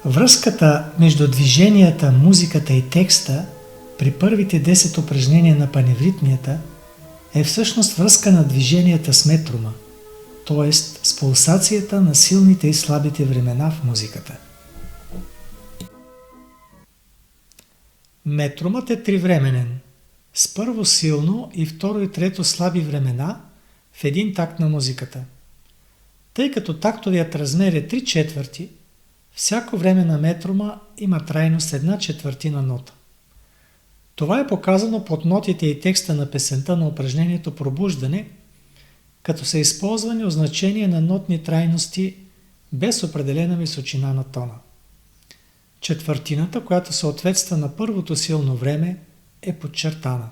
Връзката между движенията, музиката и текста при първите 10 упражнения на паневритмията е всъщност връзка на движенията с метрума, т.е. с пулсацията на силните и слабите времена в музиката. Метрумът е тривременен, с първо силно и второ и трето слаби времена в един такт на музиката. Тъй като тактовият размер е 3/4, всяко време на метрума има трайност 1/4 нота. Това е показано под нотите и текста на песента на упражнението пробуждане, като са използвани означения на нотни трайности без определена височина на тона. Четвъртината, която съответства на първото силно време, е подчертана.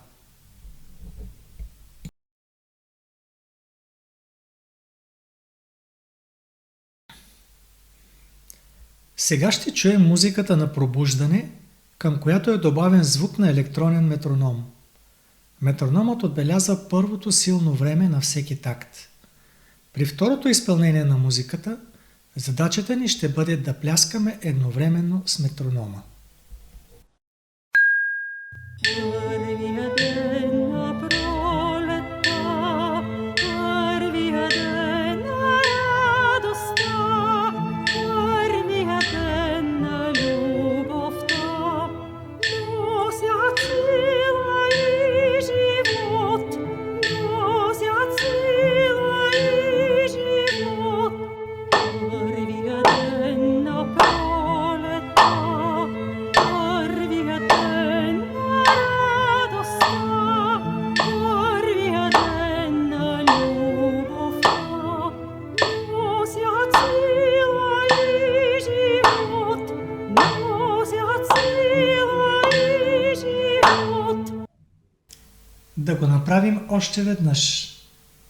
Сега ще чуем музиката на пробуждане, към която е добавен звук на електронен метроном. Метрономът отбелязва първото силно време на всеки такт. При второто изпълнение на музиката, задачата ни ще бъде да пляскаме едновременно с метронома. Да го направим още веднъж.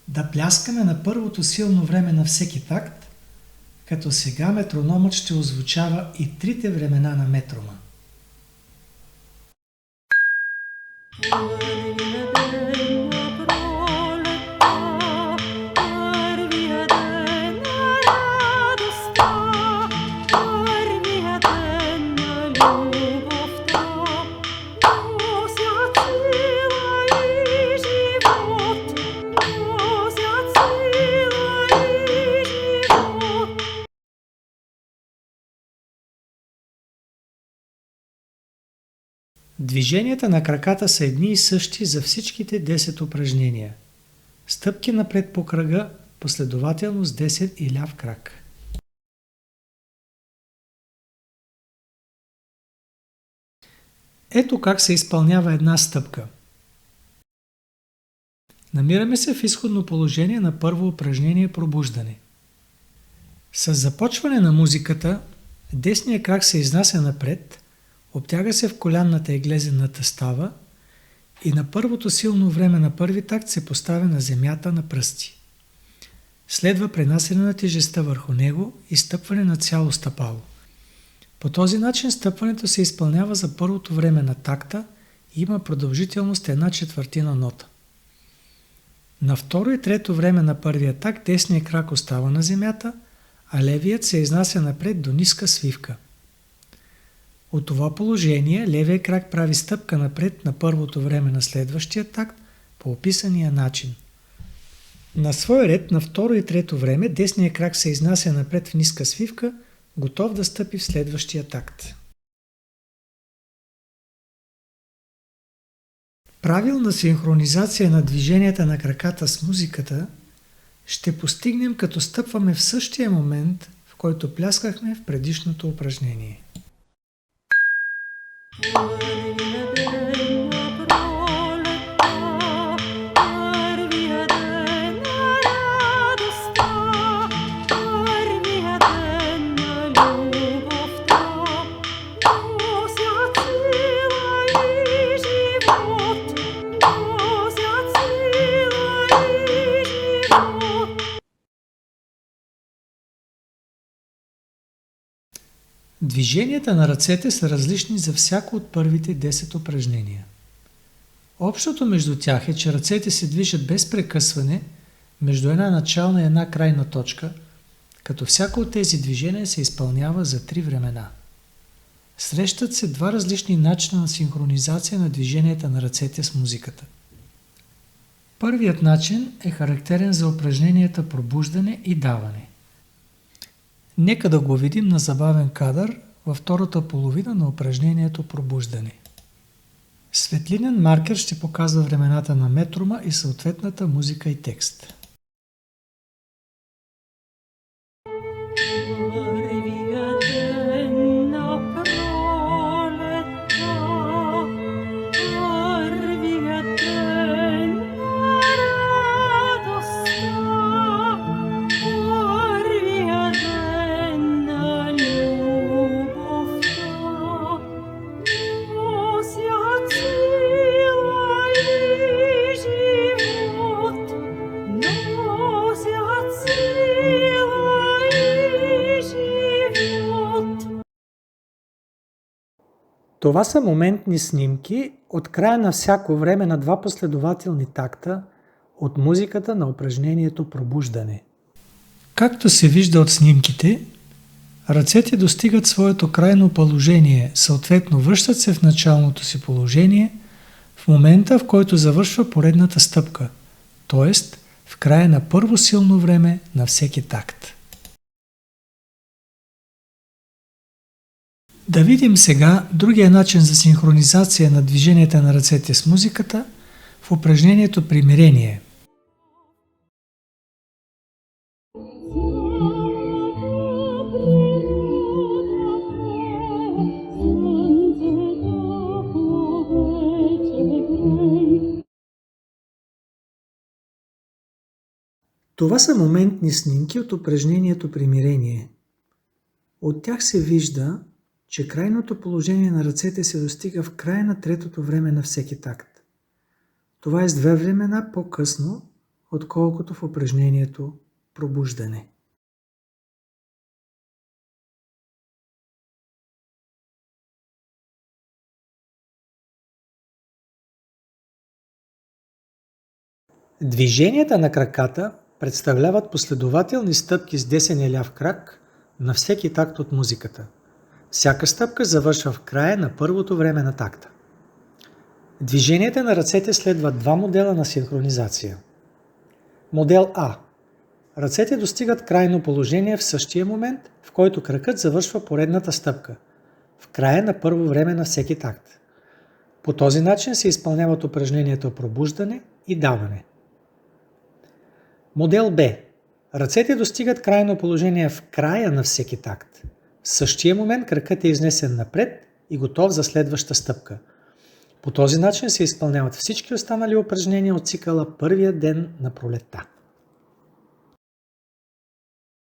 Да пляскаме на първото силно време на всеки такт, като сега метрономът ще озвучава и трите времена на метрума. Движенията на краката са едни и същи за всичките 10 упражнения. Стъпки напред по кръга, последователно с 10 и ляв крак. Ето как се изпълнява една стъпка. Намираме се в изходно положение на първо упражнение пробуждане. С започване на музиката, десният крак се изнася напред, обтяга се в колянната и глезената става и на първото силно време на първи такт се поставя на земята на пръсти. Следва пренасене на тежестта върху него и стъпване на цяло стъпало. По този начин стъпването се изпълнява за първото време на такта и има продължителност 1/4 нота. На второ и трето време на първия такт десният крак остава на земята, а левият се изнася напред до ниска свивка. От това положение левият крак прави стъпка напред на първото време на следващия такт по описания начин. На свой ред на второ и трето време десният крак се изнася напред в ниска свивка, готов да стъпи в следващия такт. Правилна синхронизация на движенията на краката с музиката ще постигнем, като стъпваме в същия момент, в който пляскахме в предишното упражнение. Движенията на ръцете са различни за всяко от първите 10 упражнения. Общото между тях е, че ръцете се движат без прекъсване между една начална и една крайна точка, като всяко от тези движения се изпълнява за 3 времена. Срещат се два различни начина на синхронизация на движенията на ръцете с музиката. Първият начин е характерен за упражненията пробуждане и даване. Нека да го видим на забавен кадър във втората половина на упражнението пробуждане. Светлинен маркер ще показва времената на метрома и съответната музика и текст. Това са моментни снимки от края на всяко време на два последователни такта от музиката на упражнението пробуждане. Както се вижда от снимките, ръцете достигат своето крайно положение, съответно връщат се в началното си положение в момента, в който завършва поредната стъпка, т.е. в края на първо силно време на всеки такт. Да видим сега другия начин за синхронизация на движенията на ръцете с музиката в упражнението примирение. Това са моментни снимки от упражнението примирение. От тях се вижда, че крайното положение на ръцете се достига в края на третото време на всеки такт. Това е с две времена по-късно, отколкото в упражнението пробуждане. Движенията на краката представляват последователни стъпки с десен и ляв крак на всеки такт от музиката. Всяка стъпка завършва в края на първото време на такта. Движенията на ръцете следват два модела на синхронизация. Модел А. Ръцете достигат крайно положение в същия момент, в който кракът завършва поредната стъпка, в края на първо време на всеки такт. По този начин се изпълняват упражнението пробуждане и даване. Модел Б. Ръцете достигат крайно положение в края на всеки такт. В същия момент кракът е изнесен напред и готов за следваща стъпка. По този начин се изпълняват всички останали упражнения от цикъла първия ден на пролетта.